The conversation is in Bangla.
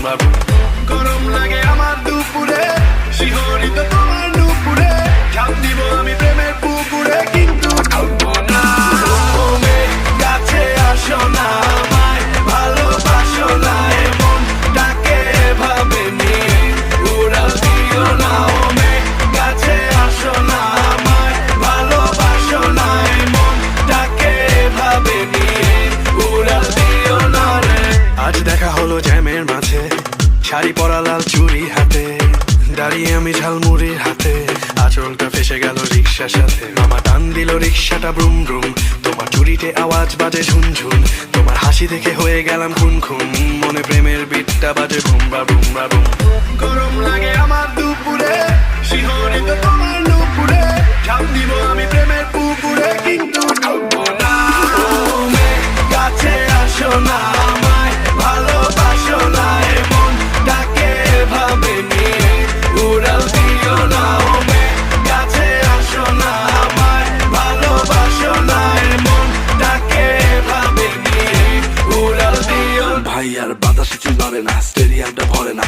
বাবুম। গরম লাগে আমার দুপুরে, শিহরিত তোমার নুপুরে, ঝাঁপ দিব আমি প্রেমের পুকুরে, কিন্তু ডুববো না। ও মেঘ কাছে আসো না, আমায় ভালোবাসো না, এমন ডাকে এভাবে নিয়ে উড়াল দিও না। ও মেঘ কাছে আসো না, আমায় ভালোবাসো না, এমন ডাকে এভাবে নিয়ে উড়াল দিও না রে। আজ দেখা হলো জ্যামের মাঝে, শাড়ি পরা লাল চুড়ি হাতে, দাঁড়িয়ে আমি ঝালমুড়ির হাতে, আঁচলটা ফেসে গেল রিক্সার সাথে। মামা টান দিল রিক্সাটা ব্রুম ব্রুম, তোমার চুরিতে আওয়াজ বাজে ঝুনঝুন, তোমার হাসি দেখে হয়ে গেলাম খুন খুন, মনে প্রেমের বিটটা বাজে ভুমরা ভুমরা ভুম। গরম লাগে আমার দুপুরে, শিহরিত তোমার নুপুরে, ঝাঁপ দিব আমি প্রেমের পুকুরে, কিন্তু ডুববো না। ও মেঘ কাছে আসো না, আমায় ভালোবাসো না, এমন ডাকে এভাবে নিয়ে উড়াল দিও না। ও মেঘ কাছে আসো না, আমায় ভালোবাসো না, এমন ডাকে এভাবে নিয়ে উড়াল দিও না। ভাই আর বাতাসে চুল ধরে না, স্টেডিয়ামটা ভরে না,